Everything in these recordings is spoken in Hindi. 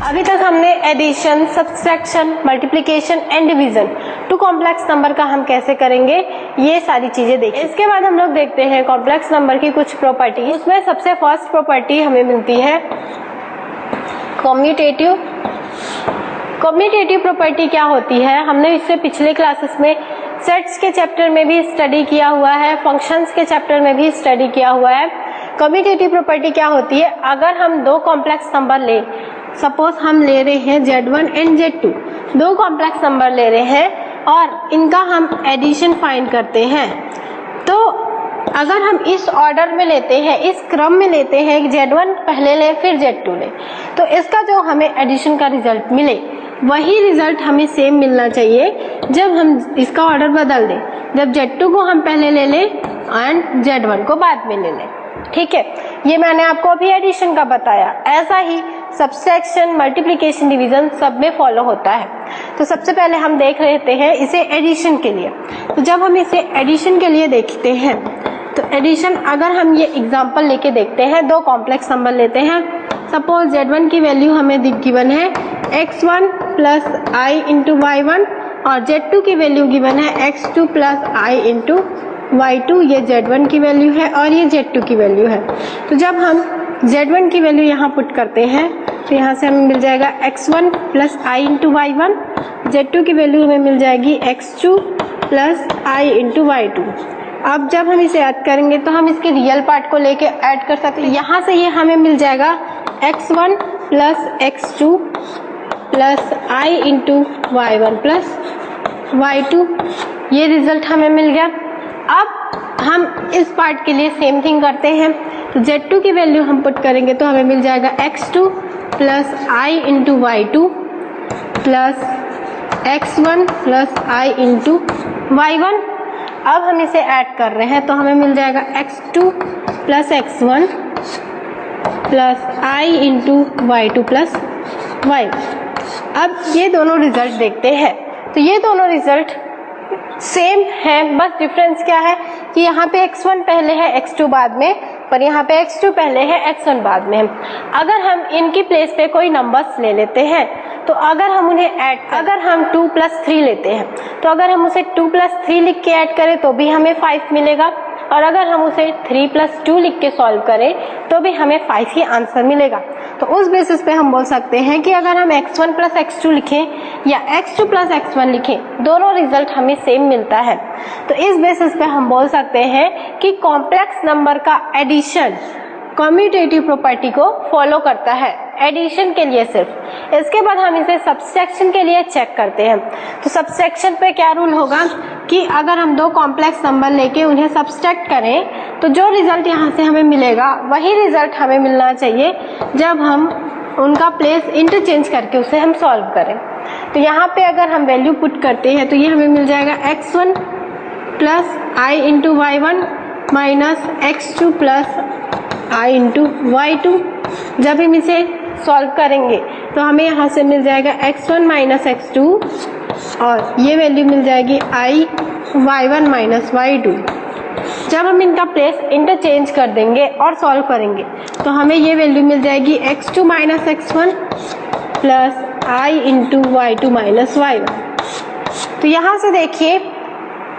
अभी तक हमने addition, subtraction, multiplication and division to complex number का हम कैसे करेंगे ये सारी चीजें देखी। इसके बाद हम लोग देखते हैं कॉम्प्लेक्स नंबर की कुछ प्रॉपर्टी। उसमें सबसे फर्स्ट प्रॉपर्टी हमें मिलती है कम्यूटेटिव। कम्यूटेटिव प्रॉपर्टी क्या होती है, हमने इससे पिछले क्लासेस में सेट्स के चैप्टर में भी स्टडी किया हुआ है, फंक्शंस के चैप्टर में भी स्टडी किया हुआ है। कम्यूटेटिव प्रॉपर्टी क्या होती है, अगर हम दो कॉम्प्लेक्स नंबर ले, सपोज हम ले रहे हैं Z1 एंड Z2, दो कॉम्प्लेक्स नंबर ले रहे हैं और इनका हम एडिशन फाइंड करते हैं, तो अगर हम इस ऑर्डर में लेते हैं, इस क्रम में लेते हैं, Z1 पहले ले फिर Z2 ले, तो इसका जो हमें एडिशन का रिजल्ट मिले वही रिजल्ट हमें सेम मिलना चाहिए जब हम इसका ऑर्डर बदल दें, जब Z2 को हम पहले ले लें एंड Z1 को बाद में ले लें। ठीक है, ये मैंने आपको अभी एडिशन का बताया। ऐसा ही सब्सट्रैक्शन, मल्टीप्लिकेशन, डिवीजन सब में फॉलो होता है। तो सबसे पहले हम देख लेते हैं इसे एडिशन के लिए। तो जब हम इसे एडिशन के लिए देखते हैं तो एडिशन, अगर हम ये एग्जांपल लेके देखते हैं, दो कॉम्प्लेक्स नंबर लेते हैं। सपोज Z1 की वैल्यू हमें गिवन है x1 plus I into y1 और Z2 की वैल्यू गिवन है x2 plus I into y2। ये Z1 की वैल्यू है और ये Z2 की वैल्यू है। तो जब हम Z1 की वैल्यू यहाँ पुट करते हैं तो यहाँ से हमें मिल जाएगा x1 plus I into y1, Z2 की वैल्यू हमें मिल जाएगी x2 plus I into y2। अब जब हम इसे ऐड करेंगे तो हम इसके रियल पार्ट को लेके ऐड कर सकते हैं। यहाँ से ये हमें मिल जाएगा x1 plus x2 plus I into y1 plus y2। ये रिजल्ट हमें मिल गया। अब हम इस पार्ट के लिए सेम थिंग करते हैं। तो Z2 की वैल्यू हम पुट करेंगे तो हमें मिल जाएगा x2 plus I into y2 plus x1 plus I into y1। अब हम इसे ऐड कर रहे हैं तो हमें मिल जाएगा x2 plus x1 plus I into y2 plus y। अब ये दोनों रिजल्ट देखते हैं तो ये दोनों रिजल्ट सेम है, बस डिफरेंस क्या है कि यहाँ पे x1 पहले है x2 बाद में, पर यहाँ पे x2 पहले है x1 बाद में। अगर हम इनकी प्लेस पे कोई नंबर्स ले लेते हैं तो अगर हम उन्हें ऐड, अगर हम 2 प्लस 3 लेते हैं तो अगर हम उसे 2 प्लस 3 लिख के ऐड करें तो भी हमें 5 मिलेगा, और अगर हम उसे 3 प्लस 2 लिख के सॉल्व करें तो भी हमें 5 ही आंसर मिलेगा। तो उस बेसिस पे हम बोल सकते हैं कि अगर हम x1 प्लस x2 लिखें या x2 प्लस x1 लिखें, दोनों रिजल्ट हमें सेम मिलता है। तो इस बेसिस पे हम बोल सकते हैं कि कॉम्प्लेक्स नंबर का एडिशन कम्यूटेटिव प्रॉपर्टी को फॉलो करता है, एडिशन के लिए सिर्फ। इसके बाद हम इसे सब्सट्रैक्शन के लिए चेक करते हैं। तो सब्सट्रैक्शन पे क्या रूल होगा कि अगर हम दो कॉम्प्लेक्स नंबर लेके उन्हें सब्सट्रैक्ट करें तो जो रिजल्ट यहाँ से हमें मिलेगा वही रिजल्ट हमें मिलना चाहिए जब हम उनका प्लेस इंटरचेंज करके उसे हम सॉल्व करें। तो यहाँ पे अगर हम वैल्यू पुट करते हैं तो ये हमें मिल जाएगा x1 plus I into y1 minus x2 plus I into y2। जब हम इसे सॉल्व करेंगे तो हमें यहाँ से मिल जाएगा x1 माइनस x2 और ये वैल्यू मिल जाएगी आई y1 माइनस y2। जब हम इनका प्लेस इंटरचेंज कर देंगे और सॉल्व करेंगे तो हमें ये वैल्यू मिल जाएगी x2 minus x1 plus I into y2 minus y1। तो यहाँ से देखिए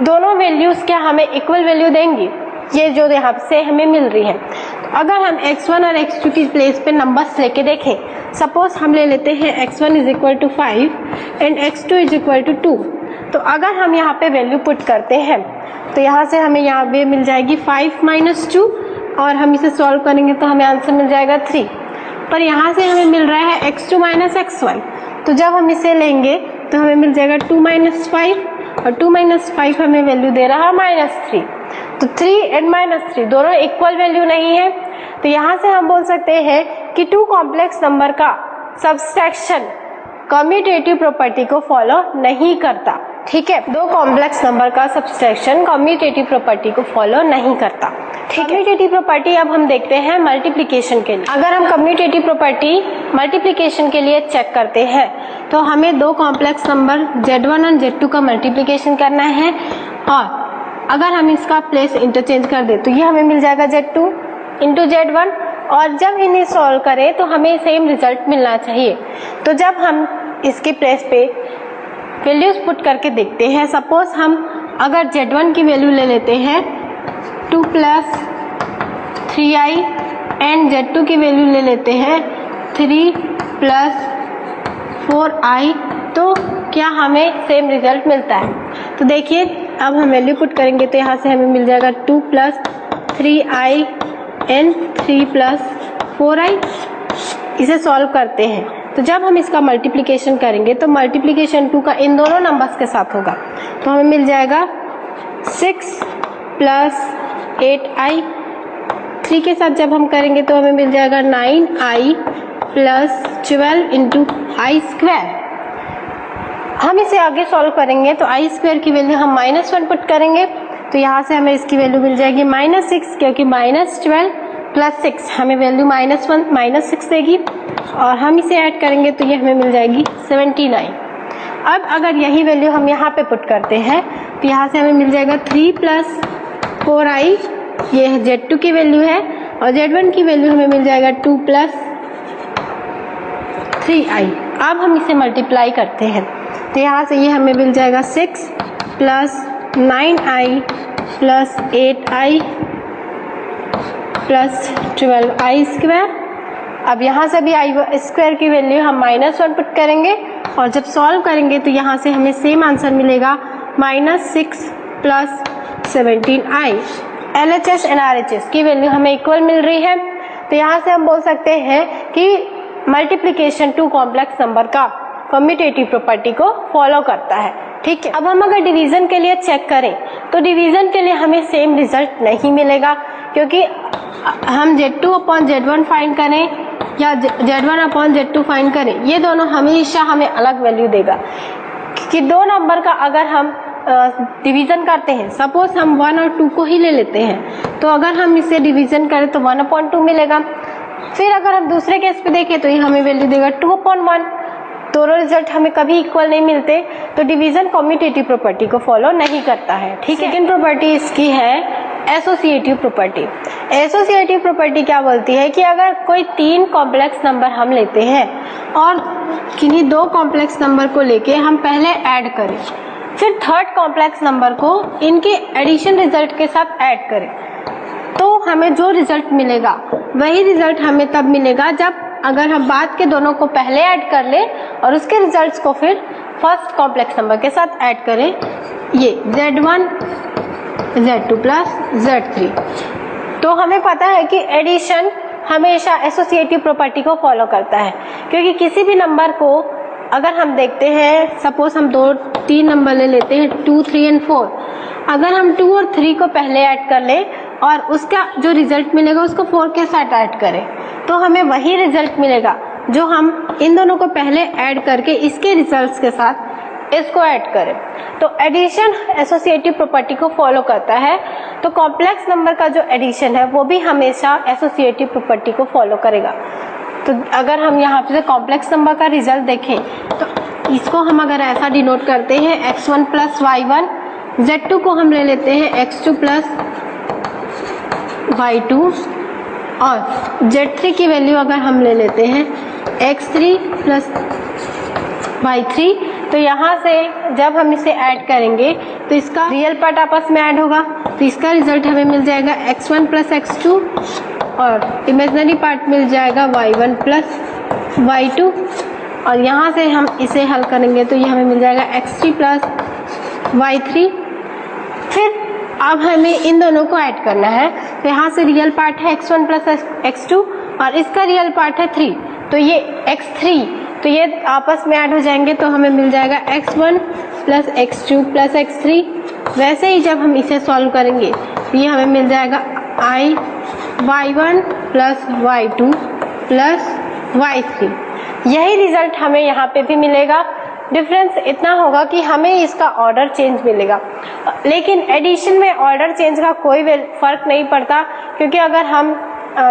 दोनों वैल्यूज क्या हमें इक्वल वैल्यू देंगी, ये जो यहाँ से हमें मिल रही है। तो अगर हम x1 और x2 की प्लेस पे नंबर्स लेके देखें, सपोज हम ले लेते हैं x1 is equal to 5 and x2 is equal to 2। तो अगर हम यहाँ पे वैल्यू पुट करते हैं तो यहाँ से हमें यहाँ पे मिल जाएगी 5 माइनस 2 और हम इसे सॉल्व करेंगे तो हमें आंसर मिल जाएगा 3। पर यहाँ से हमें मिल रहा है x2 माइनस x1, तो जब हम इसे लेंगे तो हमें मिल जाएगा 2 माइनस 5 और 2 माइनस 5 हमें वैल्यू दे रहा है माइनस 3। तो 3 एंड माइनस 3 दोनों इक्वल वैल्यू नहीं है। तो यहाँ से हम बोल सकते हैं कि टू कॉम्प्लेक्स नंबर का सब्सट्रैक्शन कम्यूटेटिव प्रॉपर्टी को फॉलो नहीं करता। ठीक है, दो कॉम्प्लेक्स नंबर का सब्सट्रैक्शन कम्यूटेटिव प्रॉपर्टी को फॉलो नहीं करता। ठीक है, कम्यूटेटिव प्रॉपर्टी अब हम देखते हैं मल्टीप्लिकेशन के लिए। अगर हम कम्यूटेटिव प्रॉपर्टी मल्टीप्लिकेशन के लिए चेक करते हैं तो हमें दो कॉम्प्लेक्स नंबर Z1 और Z2 का मल्टीप्लिकेशन करना है, और अगर हम इसका प्लेस इंटरचेंज कर दे तो ये हमें मिल जाएगा Z2 इंटू Z1 और जब इन्हें सॉल्व करें तो हमें सेम रिजल्ट मिलना चाहिए। तो जब हम इसके प्लेस पे वैल्यूज पुट करके देखते हैं, सपोज हम अगर Z1 की वैल्यू ले लेते हैं 2 + 3i एंड Z2 की वैल्यू ले लेते हैं 3 + 4i, तो क्या हमें सेम रिजल्ट मिलता है। तो देखिए अब हम वैल्यू पुट करेंगे तो यहाँ से हमें मिल जाएगा 2 + 3i एंड 3 + 4i। इसे सॉल्व करते हैं तो जब हम इसका मल्टीप्लिकेशन करेंगे तो मल्टीप्लिकेशन 2 का इन दोनों नंबर्स के साथ होगा, तो हमें मिल जाएगा 6 + 8i। 3 के साथ जब हम करेंगे तो हमें मिल जाएगा 9i + 12 × i²। हम इसे आगे सॉल्व करेंगे तो i² की वैल्यू हम -1 पुट करेंगे तो यहाँ से हमें इसकी वैल्यू मिल जाएगी -6, क्योंकि -12 + 6 हमें वैल्यू -6 देगी, और हम इसे ऐड करेंगे तो ये हमें मिल जाएगी 79। अब अगर यही वैल्यू हम यहाँ पे पुट करते हैं तो यहाँ से हमें मिल जाएगा 3 + 4i, ये Z2 की वैल्यू है, और Z1 की वैल्यू हमें मिल जाएगा 2 + 3i। अब हम इसे मल्टीप्लाई करते हैं तो यहाँ से ये हमें मिल जाएगा 6 + 9i + 8i + 12i²। अब यहाँ से भी i² की वैल्यू हम -1 पुट करेंगे, और जब सॉल्व करेंगे तो यहाँ से हमें सेम आंसर मिलेगा -6 + 17i। LHS एंड RHS की वैल्यू हमें इक्वल मिल रही है, तो यहाँ से हम बोल सकते हैं कि मल्टीप्लिकेशन 2 कॉम्प्लेक्स नंबर का कम्यूटेटिव प्रॉपर्टी को फॉलो करता है। ठीक है, अब हम अगर डिवीजन के लिए चेक करें तो डिवीजन के लिए हमें सेम रिजल्ट नहीं मिलेगा, क्योंकि हम Z2/Z1 फाइंड करें या Z1/Z2 फाइंड करें, ये दोनों हमेशा हमें अलग वैल्यू देगा। कि दो नंबर का अगर हम डिवीजन करते हैं, सपोज हम 1 और 2 को ही ले लेते हैं, तो अगर हम इसे डिवीजन करें तो 1/2 मिलेगा। फिर अगर हम दूसरे केस पे देखें तो ये हमें वैल्यू देगा 2/1। दोनों रिजल्ट हमें कभी इक्वल नहीं मिलते, तो डिवीजन कम्यूटेटिव प्रॉपर्टी को फॉलो नहीं करता है। ठीक है, सेकंड प्रॉपर्टी इसकी है एसोसिएटिव प्रॉपर्टी। एसोसिएटिव प्रॉपर्टी क्या बोलती है कि अगर कोई 3 कॉम्प्लेक्स नंबर हम लेते हैं और किन्हीं 2 कॉम्प्लेक्स नंबर को लेके हम पहले ऐड करें, फिर थर्ड कॉम्प्लेक्स नंबर को इनके एडिशन रिजल्ट के साथ ऐड करें, तो हमें जो रिजल्ट मिलेगा वही रिजल्ट हमें तब मिलेगा जब अगर हम बाद के दोनों को पहले ऐड कर लें और उसके रिजल्ट्स को फिर फर्स्ट कॉम्प्लेक्स नंबर के साथ ऐड करें। ये Z1 Z2 + Z3। तो हमें पता है कि एडिशन हमेशा एसोसिएटिव प्रॉपर्टी को फॉलो करता है, क्योंकि किसी भी नंबर को अगर हम देखते हैं, सपोज हम 2-3 नंबर ले लेते हैं 2, 3 और 4, अगर हम 2 और 3 को पहले ऐड कर लें और उसका जो रिजल्ट मिलेगा उसको 4 के साथ ऐड करें, तो हमें वही रिजल्ट मिलेगा जो हम इन दोनों को पहले ऐड करके इसके रिजल्ट्स के साथ इसको ऐड करें। तो एडिशन एसोसिएटिव प्रॉपर्टी को फॉलो करता है, तो कॉम्प्लेक्स नंबर का जो एडिशन है वो भी हमेशा एसोसिएटिव प्रॉपर्टी को फॉलो करेगा। तो अगर हम यहाँ पे कॉम्प्लेक्स नंबर का रिजल्ट देखें तो इसको हम अगर ऐसा डिनोट करते हैं x1 + y1, z2 को हम ले लेते हैं x2 + y2, और z3 की वैल्यू अगर हम ले लेते हैं x3 + y3, तो यहाँ से जब हम इसे ऐड करेंगे तो इसका रियल पार्ट आपस में ऐड होगा, तो इसका रिजल्ट हमें मिल जाएगा x1 + x2, और इमेजिनरी पार्ट मिल जाएगा y1 + y2, और यहाँ से हम इसे हल करेंगे तो ये हमें मिल जाएगा x3 + y3। फिर अब हमें इन दोनों को ऐड करना है, तो यहाँ से रियल पार्ट है x1 + x2 और इसका रियल पार्ट है 3, तो ये x3, तो ये आपस में ऐड हो जाएंगे तो हमें मिल जाएगा x1 + x2 + x3। वैसे ही जब हम इसे सॉल्व करेंगे तो ये हमें मिल जाएगा y1 + y2 + y3। यही रिजल्ट हमें यहाँ पे भी मिलेगा। डिफरेंस इतना होगा कि हमें इसका ऑर्डर चेंज मिलेगा, लेकिन एडिशन में ऑर्डर चेंज का कोई फर्क नहीं पड़ता, क्योंकि अगर हम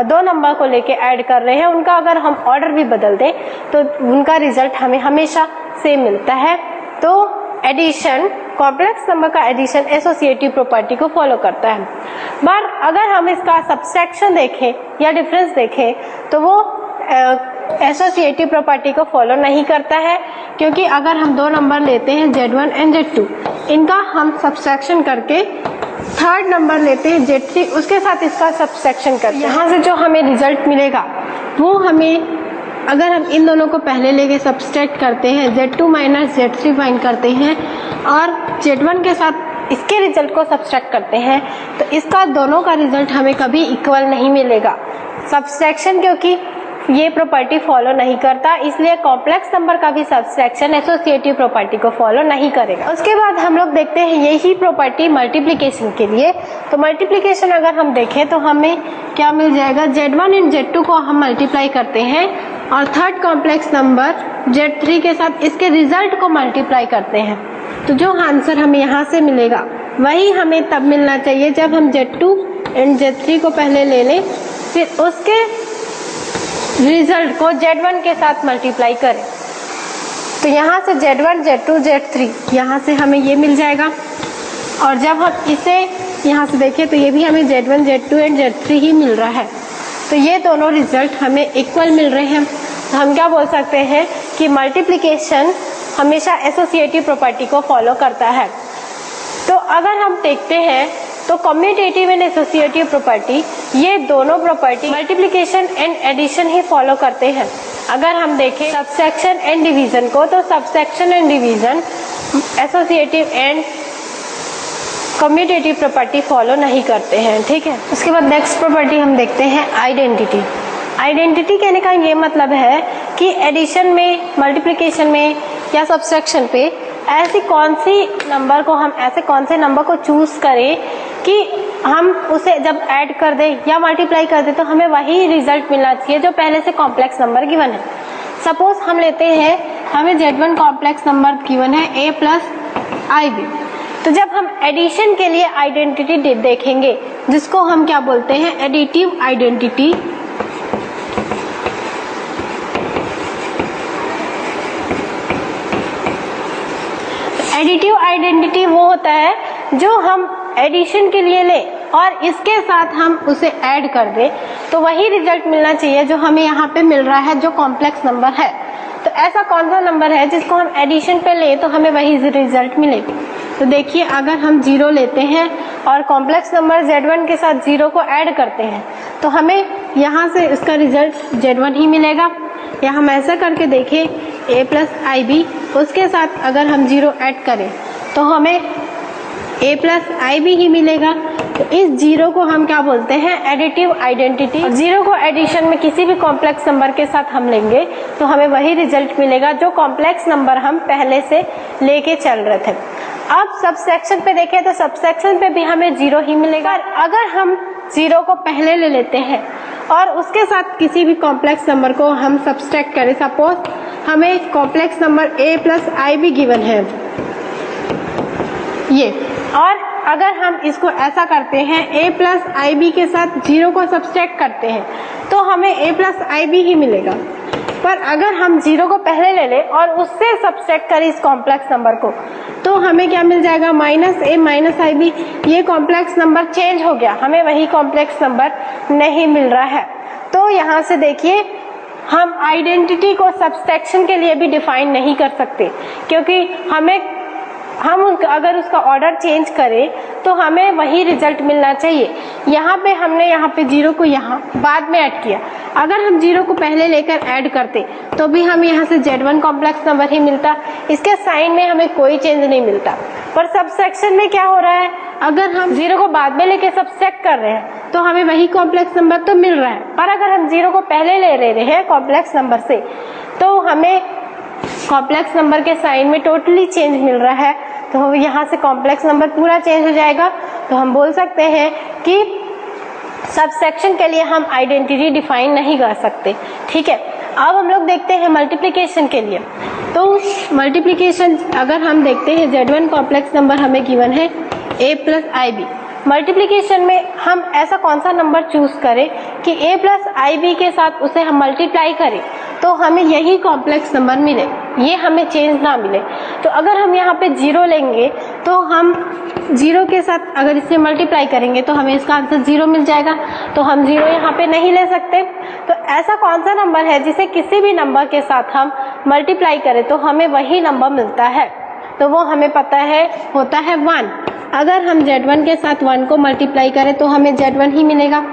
2 नंबर को लेके ऐड कर रहे हैं, उनका अगर हम ऑर्डर भी बदल दें तो उनका रिजल्ट हमें हमेशा सेम मिलता है। तो एडिशन कॉम्प्लेक्स नंबर का एडिशन एसोसिएटिव प्रॉपर्टी को फॉलो करता है। बट अगर हम इसका सब्सट्रैक्शन देखें या डिफरेंस देखें तो वो एसोसिएटिव प्रॉपर्टी को फॉलो नहीं करता है, क्योंकि अगर हम दो नंबर लेते हैं Z1 एंड Z2, इनका हम सब्सट्रैक्शन करके थर्ड नंबर लेते हैं Z3, उसके साथ इसका सब्सट्रैक्शन करते हैं, यहाँ से जो हमें रिजल्ट मिलेगा वो हमें, अगर हम इन दोनों को पहले लेके सब्सट्रैक्ट करते हैं, Z2 माइनस Z3 फाइंड करते हैं और Z1 के साथ इसके रिजल्ट को सब्सट्रैक्ट करते हैं, तो इसका दोनों का रिजल्ट हमें कभी इक्वल नहीं मिलेगा। सब्सट्रैक्शन क्योंकि ये प्रॉपर्टी फॉलो नहीं करता, इसलिए कॉम्प्लेक्स नंबर का भी सब्सट्रैक्शन एसोसिएटिव प्रॉपर्टी को फॉलो नहीं करेगा। उसके बाद हम लोग देखते हैं यही प्रॉपर्टी मल्टीप्लिकेशन के लिए। तो मल्टीप्लिकेशन अगर हम देखें तो हमें क्या मिल जाएगा, Z1 एंड Z2 को हम मल्टीप्लाई करते हैं और थर्ड कॉम्प्लेक्स नंबर Z3 के साथ इसके रिजल्ट को मल्टीप्लाई करते हैं, तो जो आंसर हमें यहाँ से मिलेगा वही हमें तब मिलना चाहिए जब हम Z2 एंड Z3 को पहले ले लें, फिर उसके रिजल्ट को Z1 के साथ मल्टीप्लाई करें। तो यहाँ से Z1, Z2, Z3 यहाँ से हमें ये मिल जाएगा, और जब हम इसे यहाँ से देखें तो ये भी हमें Z1, Z2 एंड Z3 ही मिल रहा है, तो ये दोनों रिजल्ट हमें इक्वल मिल रहे हैं। तो हम क्या बोल सकते हैं कि मल्टीप्लिकेशन हमेशा एसोसिएटिव प्रॉपर्टी को फॉलो करता है। तो अगर हम देखते हैं तो कम्यूटेटिव एंड एसोसिएटिव प्रॉपर्टी, ये दोनों प्रॉपर्टी मल्टीप्लिकेशन एंड एडिशन ही फॉलो करते हैं। अगर हम देखें सब्सट्रैक्शन एंड डिवीजन को, तो subtraction and division associative and commutative property follow नहीं करते हैं, ठीक है। उसके बाद नेक्स्ट प्रॉपर्टी हम देखते हैं आइडेंटिटी। आइडेंटिटी कहने का ये मतलब है कि एडिशन में, मल्टीप्लिकेशन में या सब्सट्रैक्शन पे ऐसे कौन से नंबर को चूज करें कि हम उसे जब ऐड कर दें या मल्टीप्लाई कर दें तो हमें वही रिजल्ट मिलना चाहिए जो पहले से कॉम्प्लेक्स नंबर गिवन है। सपोज हम लेते हैं, हमें Z1 कॉम्प्लेक्स नंबर गिवन है A प्लस IB, तो जब हम एडिशन के लिए आइडेंटिटी देखेंगे जिसको हम क्या बोलते हैं, एडिटिव आइडेंटिटी, एडिटिव आइडेंटिटी वो होता है जो हम एडिशन के लिए ले और इसके साथ हम उसे ऐड कर दें तो वही रिजल्ट मिलना चाहिए जो हमें यहाँ पे मिल रहा है जो कॉम्प्लेक्स नंबर है। तो ऐसा कौन सा नंबर है जिसको हम एडिशन पे ले तो हमें वही रिजल्ट मिलेगी। तो देखिए, अगर हम 0 लेते हैं और कॉम्प्लेक्स नंबर Z1 के साथ 0 को ऐड करते हैं तो हमें यहाँ से उसका रिजल्ट Z1 ही मिलेगा। या हम ऐसा करके देखें A प्लस IB, उसके साथ अगर हम 0 ऐड करें तो हमें A प्लस IB ही मिलेगा। तो इस 0 को हम क्या बोलते हैं, एडिटिव आइडेंटिटी। और 0 को एडिशन में किसी भी कॉम्प्लेक्स नंबर के साथ हम लेंगे तो हमें वही रिजल्ट मिलेगा जो कॉम्प्लेक्स नंबर हम पहले से लेके चल रहे थे। अब सबसेक्शन पे देखें तो सबसेक्शन पे भी हमें 0 ही मिलेगा। अगर हम 0 को पहले ले लेते हैं और उसके साथ किसी भी कॉम्प्लेक्स नंबर को हम सब्सट्रैक्ट करें, सपोज हमें complex number A plus IB given है ये, और अगर हम इसको ऐसा करते हैं A प्लस IB के साथ 0 को सब्सट्रैक्ट करते हैं तो हमें A प्लस IB ही मिलेगा। पर अगर हम 0 को पहले ले लें और उससे सब्सट्रैक्ट करें इस कॉम्प्लेक्स नंबर को तो हमें क्या मिल जाएगा, माइनस A माइनस IB। ये कॉम्प्लेक्स नंबर चेंज हो गया, हमें वही कॉम्प्लेक्स नंबर नहीं मिल रहा है। तो यहाँ से देखिए, हम आइडेंटिटी को सब्सट्रैक्शन के लिए भी डिफाइन नहीं कर सकते, क्योंकि हम अगर उसका ऑर्डर चेंज करें तो हमें वही रिजल्ट मिलना चाहिए। यहाँ पे हमने यहाँ पे 0 को यहाँ बाद में ऐड किया, अगर हम 0 को पहले लेकर ऐड करते तो भी हमें यहाँ से Z1 कॉम्प्लेक्स नंबर ही मिलता, इसके साइन में हमें कोई चेंज नहीं मिलता। पर सब्सट्रैक्शन में क्या हो रहा है, अगर हम 0 को बाद में लेके सब्सट्रैक्ट कर रहे हैं तो हमें वही कॉम्प्लेक्स नंबर तो मिल रहा है, पर अगर हम 0 को पहले ले रहे हैं कॉम्प्लेक्स नंबर से तो हमें कॉम्प्लेक्स नंबर के साइन में टोटली चेंज मिल रहा है। तो यहाँ से कॉम्प्लेक्स नंबर पूरा चेंज हो जाएगा। तो हम बोल सकते हैं कि सबसेक्शन के लिए हम आइडेंटिटी डिफाइन नहीं कर सकते, ठीक है। अब हम लोग देखते हैं मल्टीप्लिकेशन के लिए। तो मल्टीप्लिकेशन अगर हम देखते हैं Z1 कॉम्प्लेक्स नंबर हमें गिवन है A प्लस IB। मल्टीप्लिकेशन में हम ऐसा कौन सा नंबर चूज करें कि A प्लस IB के साथ उसे हम मल्टीप्लाई करें तो हमें यही कॉम्प्लेक्स नंबर मिले, ये हमें चेंज ना मिले। तो अगर हम यहाँ पे 0 लेंगे तो हम 0 के साथ अगर इसे मल्टीप्लाई करेंगे तो हमें इसका आंसर 0 मिल जाएगा। तो हम 0 यहाँ पे नहीं ले सकते। तो ऐसा कौन सा नंबर है जिसे किसी भी नंबर के साथ हम मल्टीप्लाई करें तो हमें वही नंबर मिलता है? तो वो हमें पता है, होता है 1। अगर हम Z1 के साथ 1 को मल्टीप्लाई करें तो हमें Z1 ही मिलेगा।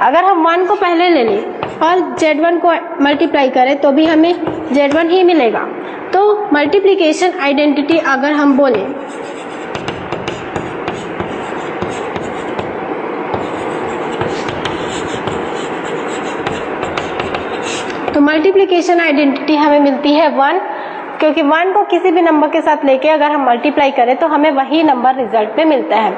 अगर हम 1 को पहले ले लें और Z1 को मल्टीप्लाई करें तो भी हमें Z1 ही मिलेगा। तो मल्टीप्लिकेशन आइडेंटिटी अगर हम बोलें तो मल्टीप्लिकेशन आइडेंटिटी हमें मिलती है 1, क्योंकि 1 को किसी भी नंबर के साथ लेके अगर हम मल्टीप्लाई करें तो हमें वही नंबर रिजल्ट में मिलता है।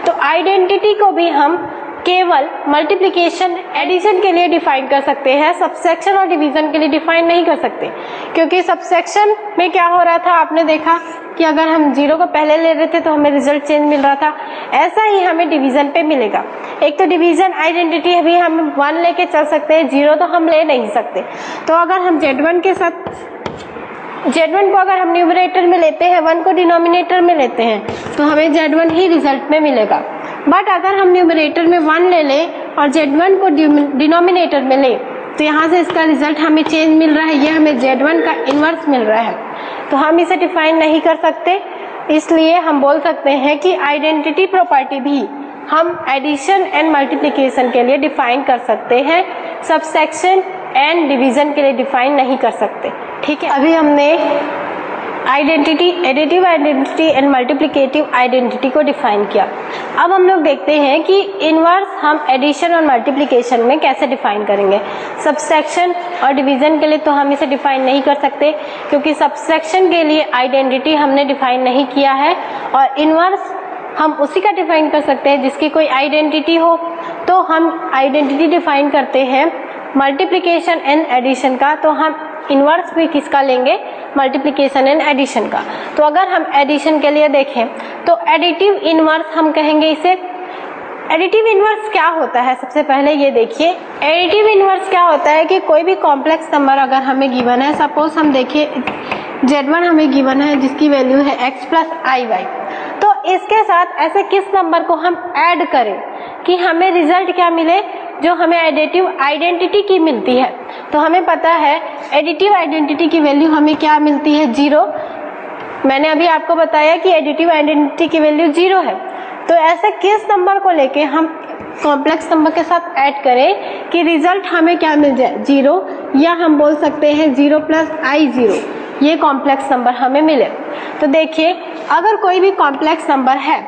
तो आइडेंटिटी को भी हम केवल मल्टीप्लिकेशन एडिशन के लिए डिफाइन कर सकते हैं, सबसेक्शन और डिवीजन के लिए डिफाइन नहीं कर सकते, क्योंकि सबसेक्शन में क्या हो रहा था आपने देखा कि अगर हम 0 को पहले ले रहे थे तो हमें रिजल्ट चेंज मिल रहा था। ऐसा ही हमें डिवीजन पे मिलेगा। एक तो डिवीजन आइडेंटिटी भी हम 1 लेके चल सकते हैं, 0 तो हम ले नहीं सकते। तो अगर हम Z1 के साथ Z1 को अगर हम न्यूमरेटर में लेते हैं, 1 को डिनोमिनेटर में लेते हैं तो हमें Z1 ही रिजल्ट में मिलेगा। बट अगर हम न्यूमरेटर में 1 ले लें और Z1 को डिनोमिनेटर में लें तो यहाँ से इसका रिजल्ट हमें चेंज मिल रहा है, ये हमें Z1 का इन्वर्स मिल रहा है। तो हम इसे डिफाइन नहीं कर सकते, इसलिए हम बोल सकते हैं कि आइडेंटिटी प्रॉपर्टी भी हम एडिशन एंड मल्टीप्लिकेशन के लिए डिफाइन कर सकते हैं, सबसेक्शन एंड डिवीजन के लिए डिफाइन नहीं कर सकते। ठीक है, अभी हमने identity, additive identity and multiplicative identity को डिफाइन किया। अब हम लोग देखते हैं कि इनवर्स हम एडिशन और मल्टीप्लिकेशन में कैसे डिफाइन करेंगे। सबसेक्शन और डिवीजन के लिए तो हम इसे डिफाइन नहीं कर सकते, क्योंकि सबसेक्शन के लिए आइडेंटिटी हमने डिफाइन नहीं किया है, और इनवर्स हम उसी का डिफाइन कर सकते हैं जिसकी कोई आइडेंटिटी हो। तो हम आइडेंटिटी डिफाइन करते हैं मल्टीप्लिकेशन एंड एडिशन का, तो हम इनवर्स भी किसका लेंगे? मल्टीप्लिकेशन एंड एडिशन का। तो अगर हम एडिशन के लिए देखें तो एडिटिव इनवर्स हम कहेंगे इसे। एडिटिव इनवर्स क्या होता है? सबसे पहले ये देखिए, एडिटिव इनवर्स क्या होता है कि कोई भी कॉम्प्लेक्स नंबर अगर हमें गिवन है, सपोज हम देखिए Z1 हमें गिवन है जिसकी वैल्यू है x प्लस IY, तो इसके साथ ऐसे किस नंबर को हम ऐड करें कि हमें रिजल्ट क्या मिले, जो हमें एडिटिव आइडेंटिटी की मिलती है। तो हमें पता है एडिटिव आइडेंटिटी की वैल्यू हमें क्या मिलती है? 0। मैंने अभी आपको बताया कि एडिटिव आइडेंटिटी की वैल्यू 0 है। तो ऐसे किस नंबर को लेके हम कॉम्प्लेक्स नंबर के साथ ऐड करें कि रिजल्ट हमें क्या मिल जाए? 0, या हम बोल सकते हैं 0 प्लस I0, ये कॉम्प्लेक्स नंबर हमें मिले। तो देखिए, अगर कोई भी कॉम्प्लेक्स नंबर है,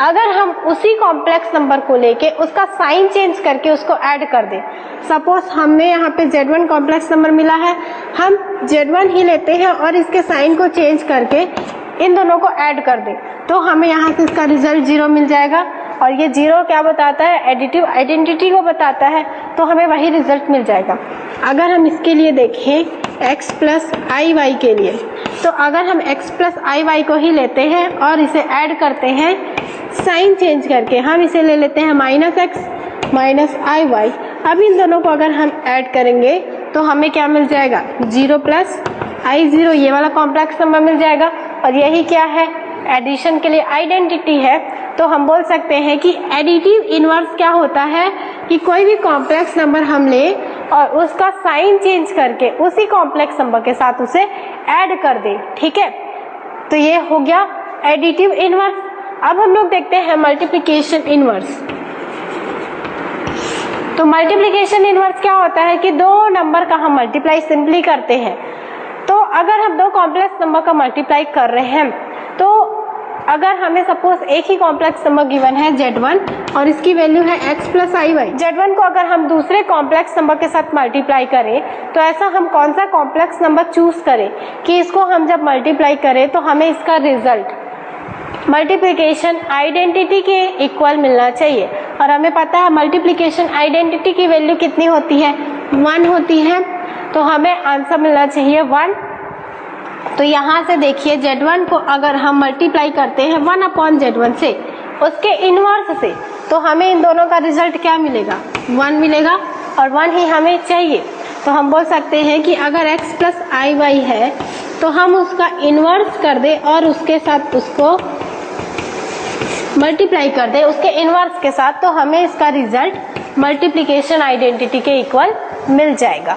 अगर हम उसी कॉम्प्लेक्स नंबर को लेके उसका साइन चेंज करके उसको ऐड कर दें, सपोज हमने यहाँ पे Z1 कॉम्प्लेक्स नंबर मिला है, हम Z1 ही लेते हैं और इसके साइन को चेंज करके इन दोनों को ऐड कर दें, तो हमें यहाँ से इसका रिजल्ट 0 मिल जाएगा। और ये 0 क्या बताता है? एडिटिव आइडेंटिटी को बताता है, तो हमें वही रिजल्ट मिल जाएगा। अगर हम इसके लिए देखें x प्लस IY के लिए, तो अगर हम x प्लस IY को ही लेते हैं और इसे ऐड करते हैं साइन चेंज करके, हम इसे ले लेते हैं -x माइनस IY। अब इन दोनों को अगर हम ऐड करेंगे तो हमें क्या मिल जाएगा? 0 प्लस I0, ये वाला कॉम्प्लेक्स नंबर मिल जाएगा। और यही क्या है? एडिशन के लिए आइडेंटिटी है। तो हम बोल सकते हैं कि एडिटिव इनवर्स क्या होता है कि कोई भी कॉम्प्लेक्स नंबर हम ले और उसका साइन चेंज करके उसी कॉम्प्लेक्स नंबर के साथ उसे ऐड कर दे। ठीक है, तो ये हो गया एडिटिव इनवर्स। अब हम लोग देखते हैं मल्टीप्लिकेशन इनवर्स। तो मल्टीप्लिकेशन इनवर्स क्या होता है कि दो नंबर का हम मल्टीप्लाई सिंपली करते हैं। तो अगर हम दो कॉम्प्लेक्स नंबर का मल्टीप्लाई कर रहे हैं, तो अगर हमें सपोज एक ही कॉम्प्लेक्स नंबर गिवन है Z1 और इसकी वैल्यू है x प्लस IY, Z1 को अगर हम दूसरे कॉम्प्लेक्स नंबर के साथ मल्टीप्लाई करें, तो ऐसा हम कौन सा कॉम्प्लेक्स नंबर चूज करें कि इसको हम जब मल्टीप्लाई करें तो हमें इसका रिजल्ट मल्टीप्लिकेशन आइडेंटिटी के इक्वल मिलना चाहिए। और हमें पता है मल्टीप्लिकेशन आइडेंटिटी की वैल्यू कितनी होती है? 1 होती है। तो हमें आंसर मिलना चाहिए 1। तो यहाँ से देखिए Z1 को अगर हम मल्टीप्लाई करते हैं 1/Z1 से, उसके इनवर्स से, तो हमें इन दोनों का रिजल्ट क्या मिलेगा? 1 मिलेगा, और 1 ही हमें चाहिए। तो हम बोल सकते हैं कि अगर x प्लस आई वाई है तो हम उसका इन्वर्स कर दे और उसके साथ उसको मल्टीप्लाई कर दे उसके इन्वर्स के साथ, तो हमें इसका रिजल्ट मल्टीप्लिकेशन आइडेंटिटी के इक्वल मिल जाएगा।